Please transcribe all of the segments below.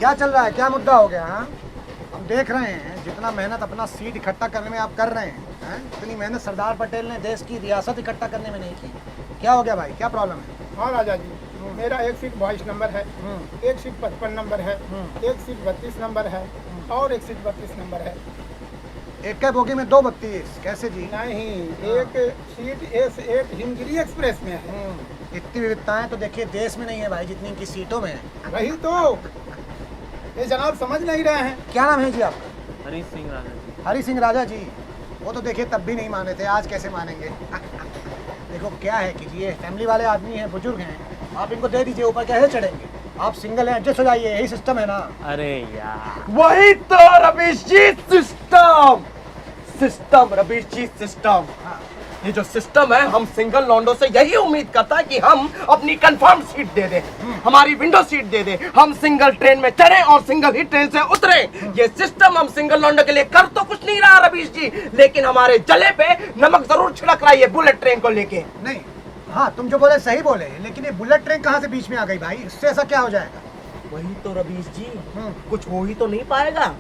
क्या चल रहा है, क्या मुद्दा हो गया? हाँ, हम देख रहे हैं जितना मेहनत अपना सीट इकट्ठा करने में आप कर रहे हैं, इतनी मेहनत सरदार पटेल ने देश की रियासत इकट्ठा करने में नहीं की। क्या हो गया भाई, क्या प्रॉब्लम है? हाँ राजा जी, मेरा एक सीट 22 नंबर है, एक सीट 55 नंबर है, एक सीट 32 नंबर है और एक सीट 32 नंबर है। एक बोगी में 2 32 कैसे जी? नहीं, एक सीट S8 हिमगिरी एक्सप्रेस में है। इतनी विविधताएं तो देखिए देश में नहीं है भाई जितनी इनकी सीटों में है। वही तो ये जनाब समझ नहीं रहे हैं। क्या नाम है जी आपका? हरी सिंह राजा जी। हरी सिंह राजा जी, वो तो देखिए तब भी नहीं माने थे, आज कैसे मानेंगे? देखो क्या है कि ये फैमिली वाले आदमी हैं, बुजुर्ग हैं, आप इनको दे दीजिए, ऊपर कैसे चढ़ेंगे? आप सिंगल हैं, एडजस्ट हो जाइए, यही सिस्टम है ना। अरे यार, वही तो रवीश जी, सिस्टम रवीश जी, सिस्टम। ये जो सिस्टम है, हम सिंगल लॉन्डो से यही उम्मीद करता है कि हम अपनी कंफर्म सीट दे दें, हमारी विंडो सीट दे दें, हम सिंगल ट्रेन में चढ़े और सिंगल ही ट्रेन से उतरे। ये सिस्टम हम सिंगल लॉन्डो के लिए कर तो कुछ नहीं रहा रवीश जी, लेकिन हमारे जले पे नमक जरूर छिड़क रहा है ये बुलेट ट्रेन को लेके। नहीं, हाँ तुम जो बोले सही बोले, लेकिन ये बुलेट ट्रेन कहाँ से बीच में आ गई भाई? इससे ऐसा क्या हो जाएगा? वही तो रवीश जी, कुछ हो ही तो नहीं पाएगा।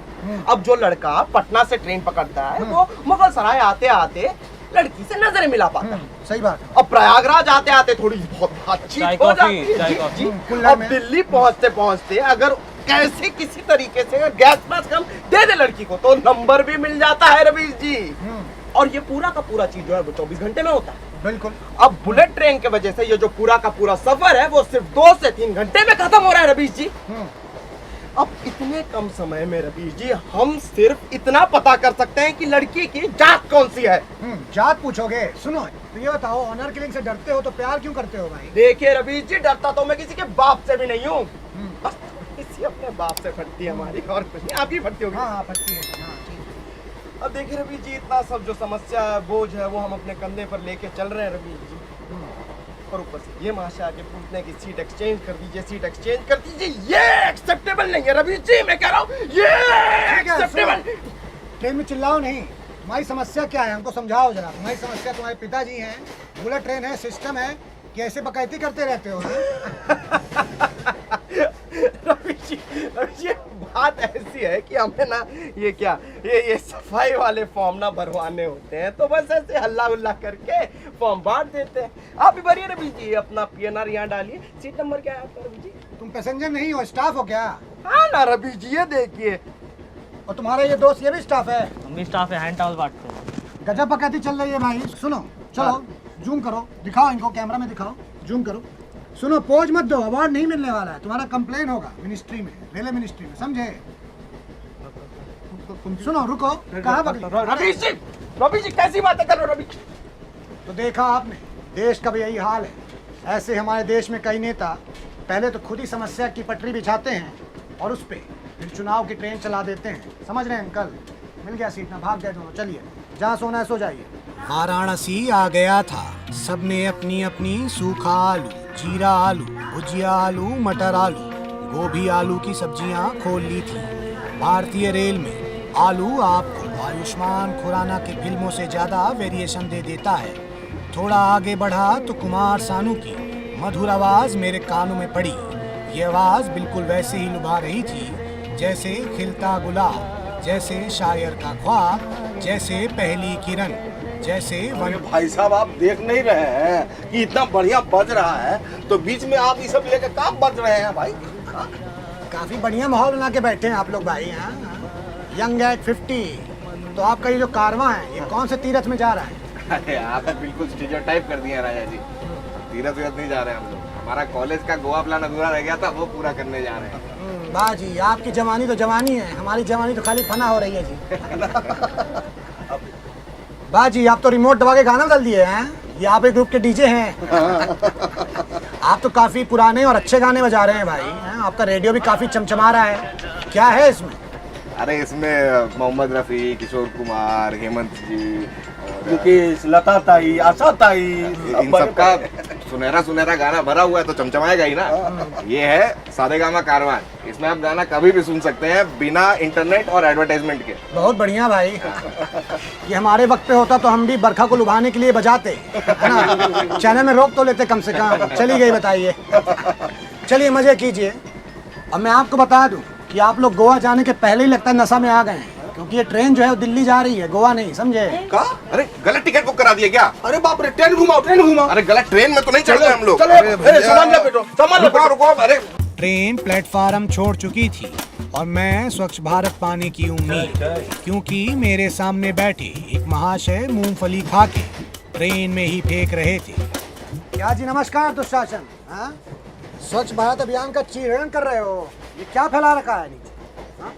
अब जो लड़का पटना से ट्रेन पकड़ता है वो मुगल सराय आते आते लड़की से नजरें मिला पाता है। सही बात है। अब प्रयागराज आते आते थोड़ी बहुत बातचीत हो जाती है। चाय जी, कॉफी। जी। अब दिल्ली पहुंचते पहुंचते अगर कैसे किसी तरीके से अगर गैस मास्क हम दे दे लड़की को तो नंबर भी मिल जाता है रवीश जी। और ये पूरा का पूरा चीज जो है वो 24 घंटे में होता है। बिल्कुल। अब बुलेट ट्रेन की वजह से ये जो पूरा का पूरा सफर है वो सिर्फ 2 से 3 घंटे में खत्म हो रहा है रवीश जी। अब इतने कम समय में रवीश जी हम सिर्फ इतना पता कर सकते हैं कि लड़की की जात कौन सी है। जात पूछोगे? सुनो तो ये बताओ, ऑनर किलिंग से डरते हो तो प्यार क्यों करते हो भाई? देखिए रवीश जी, डरता तो मैं किसी के बाप से भी नहीं हूँ, बस किसी अपने बाप से फटती है हमारी, और कुछ नहीं। आप ही फटती होगी। हाँ फटती है। हाँ, ठीक। अब देखिए रवीश जी, इतना सब जो समस्या है, बोझ है, वो हम अपने कंधे पर लेके चल रहे हैं रवीश जी। और ऊपर से ये महाशय आके पूछते हैं कि सीट एक्सचेंज कर दीजिए, सीट एक्सचेंज कर दीजिए। ये एक्सेप्टेबल नहीं है रवीश जी, मैं कह रहा हूँ ये एक्सेप्टेबल। ट्रेन में चिल्लाओ नहीं। तुम्हारी समस्या क्या है, हमको समझाओ जरा। तुम्हारी समस्या, तुम्हारे पिताजी हैं, बुलेट ट्रेन है, सिस्टम है, कि ऐसे बकैती करते रहते हो? रवीश जी, बात ऐसी है कि हमें ना ये क्या ये सफाई वाले फॉर्म ना भरवाने होते हैं, तो बस ऐसे हल्ला उल्ला करके फॉर्म बांट देते हैं। आप भी भरिए रवीश जी, अपना PNR यहाँ डालिए। सीट नंबर क्या है आपका रवीश जी? तुम पैसेंजर नहीं हो, स्टाफ हो क्या? हाँ ना रवीश जी, ये देखिए। और तुम्हारा ये दोस्त ये भी स्टाफ है? हम भी स्टाफ है, हैंड टॉवल बांटते हैं। गजब बकैती चल रही है भाई। सुनो, चलो जूम करो, दिखाओ इनको, कैमरा में दिखाओ, जूम करो। सुनो, पोज मत दो, अवार्ड नहीं मिलने वाला है, तुम्हारा कंप्लेन होगा मिनिस्ट्री में, रेलवे मिनिस्ट्री में, समझे? सुनो, रुको, कहाँ बगली? रवीश जी कैसी बातें कर रहे हो रवीश? तो देखा आपने, देश का भी यही हाल है। ऐसे हमारे देश में कई नेता पहले तो खुद ही समस्या की पटरी बिछाते हैं और उस पे फिर चुनाव की ट्रेन चला देते हैं। समझ रहे हैं अंकल? मिल गया सीट ना, भाग गए दोनों। चलिए, जहाँ सोना है सो जाइए। वाराणसी आ गया था, सबने अपनी अपनी सूखा आलू, जीरा आलू, भुजिया आलू, मटर आलू, गोभी आलू की सब्जियां खोल ली थी। भारतीय रेल में आलू आपको आयुष्मान खुराना की फिल्मों से ज्यादा वेरिएशन दे देता है। थोड़ा आगे बढ़ा तो कुमार सानू की मधुर आवाज मेरे कानों में पड़ी। ये आवाज बिल्कुल वैसे ही लुभा रही थी जैसे खिलता गुलाब, जैसे शायर का ख्वाब, जैसे पहली किरण, जैसे भाई साहब, आप देख नहीं रहे हैं कि इतना बढ़िया बज रहा है, तो बीच में आप ये सब लेकर काम बज रहे हैं भाई? काफी बढ़िया माहौल बना के बैठे हैं आप लोग भाई। हाँ, यंग एट 50। तो आपका ये जो कारवां है, ये कौन से तीरथ में जा रहा है? अरे आप बिल्कुल स्टीरियोटाइप कर दिए हैं राजा जी। तीरथ वीरथ नहीं जा रहे हैं हम लोग, हमारा कॉलेज का गोवा प्लान अधूरा रह गया था, वो पूरा करने जा रहे हैं। वाह जी, आपकी जवानी तो जवानी है, हमारी जवानी तो खाली फना हो रही है जी। वाह जी, आप तो रिमोट दबा के गाना बदल दिए हैं। ये आप एक ग्रुप के डीजे हैं। आप तो काफी पुराने और अच्छे गाने बजा रहे हैं भाई। आपका रेडियो भी काफी चमचमा रहा है। क्या है इसमें? अरे इसमें मोहम्मद रफ़ी, किशोर कुमार, हेमंत जी, मुकेश, लता ताई, आशा ताई, इन सबका सुनहरा सुनहरा गाना भरा हुआ है, तो चमचमाएगा ही ना। ये है सारेगामा कारवान, इसमें आप गाना कभी भी सुन सकते हैं बिना इंटरनेट और एडवर्टाइजमेंट के। बहुत बढ़िया भाई। ये हमारे वक्त पे होता तो हम भी बरखा को लुभाने के लिए बजाते, है ना? चैनल में रोक तो लेते कम से कम। चली गई, बताइए। चलिए मजे कीजिए। अब मैं आपको बता दूं कि आप लोग गोवा जाने के पहले ही लगता है नशा में आ गए हैं, क्योंकि ये ट्रेन जो है वो दिल्ली जा रही है, गोवा नहीं, समझे? का? अरे गलत टिकट बुक करा दिया क्या? अरे बाप रे, ट्रेन घुमाओ। अरे गलत ट्रेन में तो नहीं चल रहे हम लोग। चलो, अरे सामान ला बेटो, सामान ला बेटो। रुको, अरे ट्रेन प्लेटफार्म छोड़ चुकी थी और मैं स्वच्छ भारत पाने की उम्मीद, क्योंकि मेरे सामने बैठे एक महाशय मूंगफली खा के ट्रेन में ही फेंक रहे थे। क्या जी नमस्कार दुशासन, हाँ? स्वच्छ भारत अभियान का चीरण कर रहे हो, ये क्या फैला रखा है नीचे? हाँ?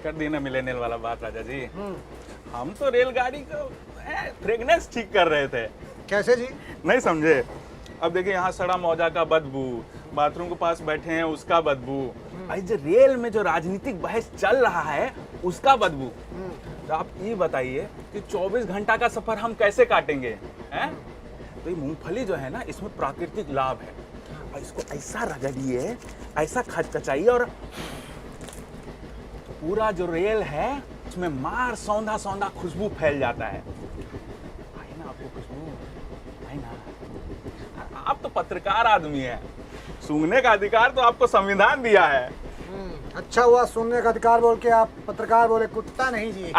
कर दी ना मिलेनियल वाला बात राजा जी। हम तो रेलगाड़ी का फ्रेगनेंस ठीक कर रहे थे। कैसे जी? नहीं समझे? अब देखिए यहाँ सड़ा मौजा का बदबू, बाथरूम के पास बैठे हैं उसका बदबू, जो रेल में जो राजनीतिक बहस चल रहा है उसका बदबू। तो आप ये बताइए कि 24 घंटा का सफर हम कैसे काटेंगे हैं? तो ये मूंगफली जो है ना, इसमें प्राकृतिक लाभ है, और इसको ऐसा रगड़िए, ऐसा खचखचाइए, और पूरा जो रेल है उसमें मार सौंधा सौंधा खुशबू फैल जाता है। आई ना आपको खुशबू? आई ना? आप तो पत्रकार आदमी हैं, सूंघने का अधिकार तो आपको संविधान दिया है। अच्छा हुआ सुनने का अधिकार बोल के आप पत्रकार बोले, कुत्ता नहीं जी।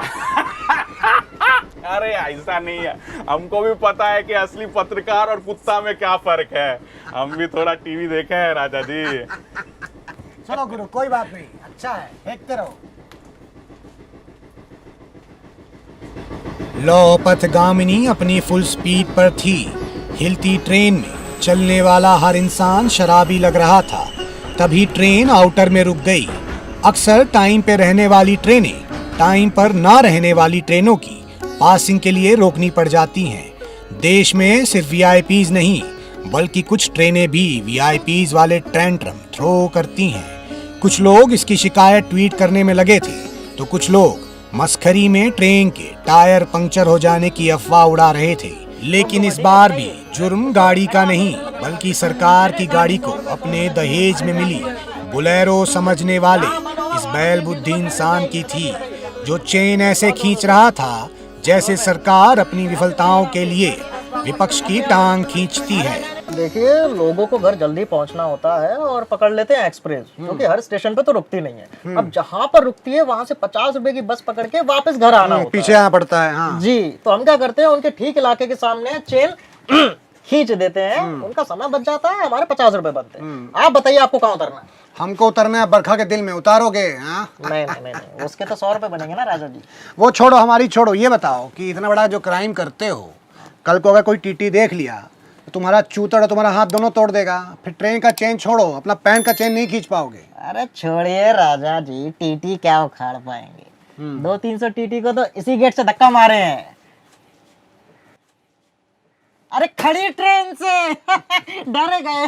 अरे ऐसा नहीं है, हमको भी पता है कि असली पत्रकार और कुत्ता में क्या फर्क है। हम भी थोड़ा टीवी देखे हैं राजा जी। चलो गुरु, कोई बात नहीं, अच्छा है, देखते रहो। लो पथगामिनी अपनी फुल स्पीड पर थी। हिलती ट्रेन में चलने वाला हर इंसान शराबी लग रहा था। तभी ट्रेन आउटर में रुक गई। अक्सर टाइम पे रहने वाली ट्रेनें टाइम पर ना रहने वाली ट्रेनों की पासिंग के लिए रोकनी पड़ जाती हैं। देश में सिर्फ वीआईपीज नहीं, बल्कि कुछ ट्रेनें भी वीआईपीज वाले टेंट्रम थ्रो करती हैं। कुछ लोग इसकी शिकायत ट्वीट करने में लगे थे, तो कुछ लोग मस्खरी में ट्रेन के टायर पंक्चर हो जाने की अफवाह उड़ा रहे थे। लेकिन इस बार भी जुर्म गाड़ी का नहीं, बल्कि सरकार की गाड़ी को अपने दहेज में मिली बुलेरो समझने वाले इस बैल बुद्धि इंसान की थी, जो चेन ऐसे खींच रहा था जैसे सरकार अपनी विफलताओं के लिए विपक्ष की टांग खींचती है। देखिए, लोगों को घर जल्दी पहुंचना होता है और पकड़ लेते हैं एक्सप्रेस, क्योंकि हर स्टेशन पे तो रुकती नहीं है। अब जहाँ पर रुकती है वहाँ से 50 रुपए की बस पकड़ के वापस घर आना होता पीछे आना पड़ता है। हाँ। जी, तो हम क्या करते हैं, उनके ठीक इलाके के सामने चेन खींच देते हैं, उनका समय बच जाता है, हमारे 50 रुपए बनते हैं। आप बताइए आपको कहाँ उतरना है? हमको उतरना है बरखा के दिल में, उतारोगे? हाँ? नहीं, उसके तो 100 रुपए बनेंगे ना राजा जी। वो छोड़ो, हमारी छोड़ो, ये बताओ कि इतना बड़ा जो क्राइम करते हो, कल को अगर कोई टीटी देख लिया तो तुम्हारा चूतड़ और तुम्हारा हाथ दोनों तोड़ देगा। फिर ट्रेन का चेन छोड़ो, अपना पैंट का चेन नहीं खींच पाओगे। अरे छोड़िए राजा जी, टीटी क्या उखाड़ पाएंगे? 200-300 टीटी को तो इसी गेट से धक्का मारे हैं। अरे खड़ी ट्रेन से डरे गए,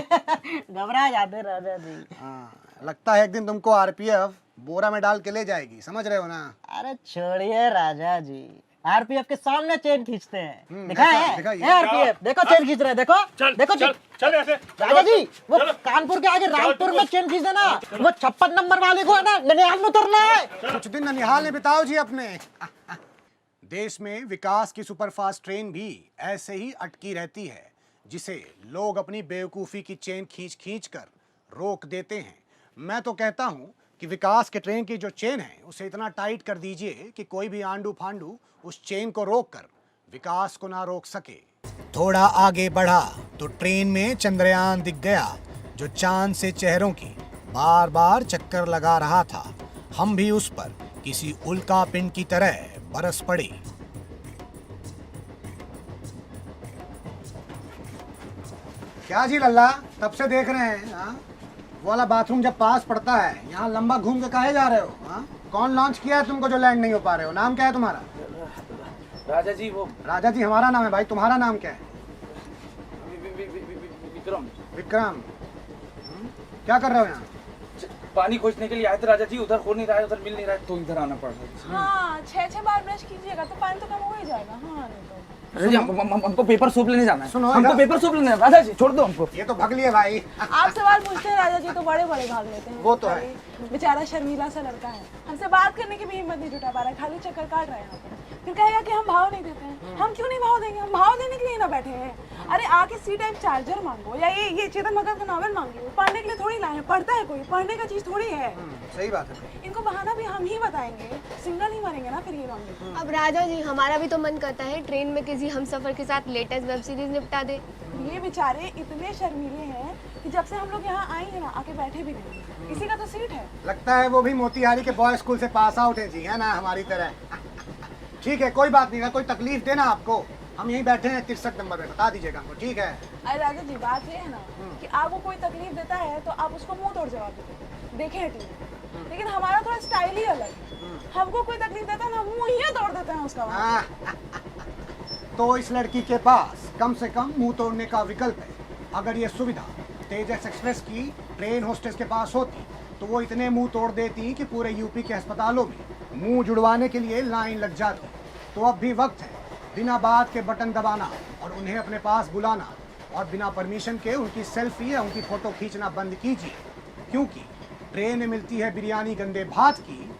घबरा जाते राजा जी। हाँ, लगता है एक दिन तुमको आरपीएफ बोरा में डाल के ले जाएगी, समझ रहे हो ना? अरे छोड़िए राजा जी, आरपीएफ के सामने चेन खींचते हैं। दिखाइए। आरपीएफ देखो चेन खींच रहे हैं, देखो देखो चल ऐसे राजा जी, वो कानपुर के आगे रामपुर में चेन खींच देना, वो 56 नंबर वाले को है ना ननिहाल में उतरना है। कुछ दिन ननिहाल में बिताओ जी अपने। देश में विकास की सुपरफास्ट ट्रेन भी ऐसे ही अटकी रहती है, जिसे लोग अपनी बेवकूफ़ी की चेन खींच खींच कर रोक देते हैं। मैं तो कहता हूँ कि विकास के ट्रेन की जो चेन है उसे इतना टाइट कर दीजिए कि कोई भी आंडू फांडू उस चेन को रोक कर विकास को ना रोक सके। थोड़ा आगे बढ़ा तो ट्रेन में चंद्रयान दिख गया, जो चांद से चेहरों की बार बार चक्कर लगा रहा था। हम भी उस पर किसी उल्का पिंड की तरह बरस पड़े। क्या जी लल्ला, तब से देख रहे हैं? हाँ? वो वाला बाथरूम जब पास पड़ता है, यहाँ लंबा घूम के काहे जा रहे हो? हाँ? कौन लॉन्च किया है तुमको जो लैंड नहीं हो पा रहे हो? नाम क्या है तुम्हारा? राजा जी, वो राजा जी हमारा नाम है भाई, तुम्हारा नाम क्या है? विक्रम। विक्रम। क्या कर रहे हो यहाँ? पानी खोजने के लिए आए थे राजा जी, उधर हो नहीं रहा है, उधर मिल नहीं रहा है, तो इधर आना पड़ रहा है। हाँ, 6 बार ब्रश कीजिएगा तो पानी तो कम हो ही जाएगा। हाँ, नहीं तो राजा जी, हमको पेपर सूप लेने जाना है। सुनो, हमको पेपर सूप लेने राजा जी, छोड़ दो हमको। ये तो भग लिए भाई। आप सवाल पूछते हैं राजा जी तो बड़े बड़े भाग लेते हैं। वो तो है। बेचारा शर्मीला सा लड़का है, हमसे बात करने की भी हिम्मत नहीं जुटा पा रहा है, खाली चक्कर काट रहा है यहाँ पर। फिर कहेगा कि हम भाव नहीं देते हैं। हम क्यों नहीं भाव देंगे? हम भाव देने के लिए ना बैठे हैं। अरे आके सी टाइप चार्जर मांगो या ये चेतन भगत का नॉवेल मांगिए, पढ़ने के लिए थोड़ी लाए हैं, पढ़ता है कोई, पढ़ने का चीज थोड़ी है। सही बात है। इनको बहाना भी हम ही बताएंगे, सिंगल ही मरेंगे ना फिर ये लोग। अब राजा जी हमारा भी तो मन करता है ट्रेन में किसी हमसफर के साथ लेटेस्ट वेब सीरीज निपटा दे। ये बेचारे इतने शर्मीले हैं कि जब से हम लोग यहाँ आए हैं ना आके बैठे भी नहीं, इसी का तो सीट है। लगता है वो भी मोतिहारी के बॉय स्कूल से पास आउट है जी, है ना, हमारी तरह। ठीक है, कोई बात नहीं है, कोई तकलीफ देना आपको, हम यहीं बैठे हैं 63 नंबर पे, बता दीजिएगा हमको, ठीक है। अरे राजा जी बात ये है ना कि आपको कोई तकलीफ देता है तो आप उसको मुंह तोड़ जवाब देते, देखे हैं टीवी, लेकिन हमारा थोड़ा स्टाइल ही अलग है। हमको कोई तकलीफ देता है ना मुंह ही तोड़ देते हैं उसका। तो इस लड़की के पास कम से कम मुंह तोड़ने का विकल्प है। अगर ये सुविधा तेजस एक्सप्रेस की ट्रेन होस्टेस के पास होती तो वो इतने मुंह तोड़ देती कि पूरे यूपी के अस्पतालों में मुंह जुड़वाने के लिए लाइन लग जाती। तो अब भी वक्त है बिना बात के बटन दबाना और उन्हें अपने पास बुलाना, और बिना परमिशन के उनकी सेल्फी या उनकी फोटो खींचना बंद कीजिए, क्योंकि ट्रेन में मिलती है बिरयानी गंदे भात की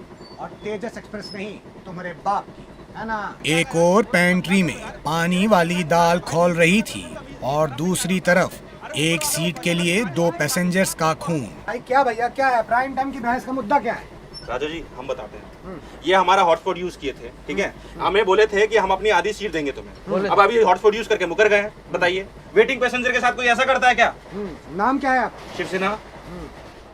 और तेजस एक्सप्रेस नहीं तुम्हारे बाप की, है ना। एक और पेंट्री में पानी वाली दाल खौल रही थी और दूसरी तरफ एक सीट के लिए 2 पैसेंजर्स का खून। भाई क्या भैया क्या है, प्राइम टाइम की बहस का मुद्दा क्या है? राजा जी हम बताते हैं, ये हमारा हॉटस्पॉट यूज किए थे, ठीक है, हमें बोले थे कि हम अपनी आधी सीट देंगे तुम्हें, अब अभी हॉटस्पॉट यूज करके मुकर गए हैं। बताइए वेटिंग पैसेंजर के साथ कोई ऐसा करता है क्या? नाम क्या है आप? शिवसेना।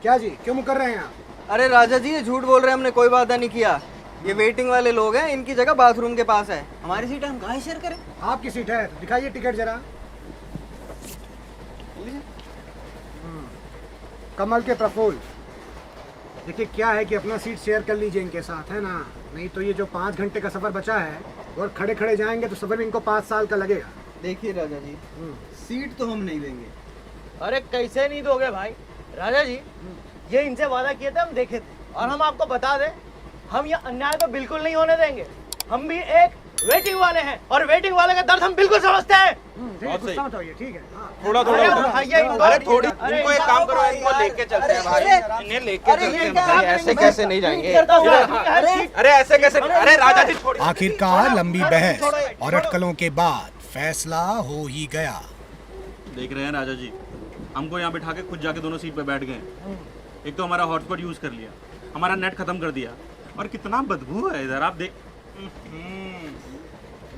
क्या जी, क्यों मुकर रहे हैं आप? अरे राजा जी ये झूठ बोल रहे हैं, हमने कोई वादा नहीं किया। ये वेटिंग वाले लोग हैं, इनकी जगह बाथरूम के पास है, हमारी सीट है, हम कहाँ शेयर करें? आपकी सीट है तो दिखाइए टिकट जरा। कमल के प्रफुल्ल, देखिए क्या है कि अपना सीट शेयर कर लीजिए इनके साथ, है ना, नहीं तो ये जो 5 घंटे का सफर बचा है और खड़े खड़े जाएंगे तो सफर में इनको 5 साल का लगेगा। देखिए राजा जी सीट तो हम नहीं देंगे। अरे कैसे नहीं दोगे भाई? राजा जी ये इनसे वादा किए थे, हम देखे थे, और हम आपको बता दें हम ये अन्याय तो बिल्कुल नहीं होने देंगे। हम भी एक वेटिंग वाले हैं और वेटिंग वाले का दर्द हम बिल्कुल समझते हैं। गुस्सा मत होइए, ठीक है। थोड़ा अरे थोड़ी इनको एक काम करो, इनको लेके चलते हैं भाई, इन्हें लेके चलते हैं। ऐसे कैसे नहीं जाएंगे? अरे ऐसे कैसे? अरे राजा जी छोड़िए। आखिरकार लंबी बहस और अटकलों के बाद फैसला हो ही गया। देख रहे हैं राजा जी, हमको यहाँ बिठा के खुद जाके दोनों सीट पे बैठ गए। एक तो हमारा हॉटस्पॉट यूज कर लिया, हमारा नेट खत्म कर दिया, और कितना बदबू है इधर, आप देख।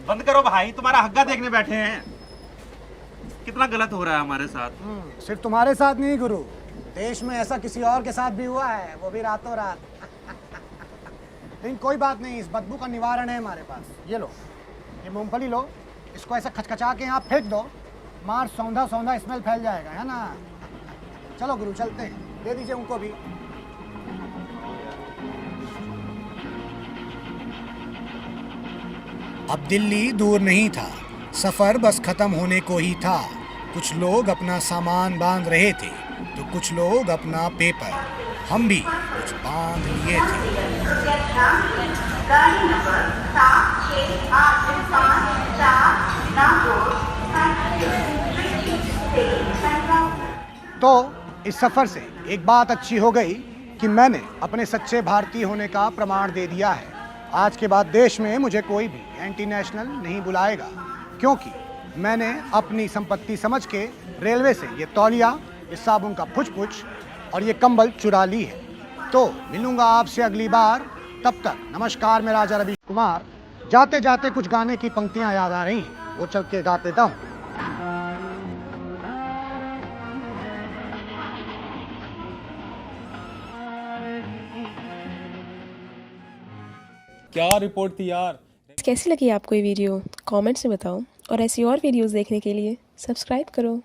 बंद करो भाई, तुम्हारा हग्गा देखने बैठे हैं। कितना गलत हो रहा है हमारे साथ। सिर्फ तुम्हारे साथ नहीं गुरु, देश में ऐसा किसी और के साथ भी हुआ है, वो भी रातों रात। लेकिन कोई बात नहीं, इस बदबू का निवारण है हमारे पास। ये लो, ये मूंगफली लो, इसको ऐसा खचखचा के यहाँ फेंक दो, मार सौंधा सौंधा स्मेल फैल जाएगा, है ना। चलो गुरु चलते हैं, दे दीजिए उनको भी। अब दिल्ली दूर नहीं था, सफर बस खत्म होने को ही था। कुछ लोग अपना सामान बांध रहे थे तो कुछ लोग अपना पेपर, हम भी कुछ बांध लिए थे। तो इस सफर से एक बात अच्छी हो गई कि मैंने अपने सच्चे भारतीय होने का प्रमाण दे दिया है। आज के बाद देश में मुझे कोई भी एंटी नेशनल नहीं बुलाएगा, क्योंकि मैंने अपनी संपत्ति समझ के रेलवे से ये तौलिया, इस साबुन का पुछ और ये कंबल चुरा ली है। तो मिलूंगा आपसे अगली बार, तब तक नमस्कार। मैं राजा रवि कुमार। जाते जाते कुछ गाने की पंक्तियां याद आ रही हैं, वो चल के गा देता हूँ। क्या रिपोर्ट थी यार। कैसी लगी आपको ये वीडियो? कमेंट्स में बताओ, और ऐसी और वीडियोस देखने के लिए सब्सक्राइब करो।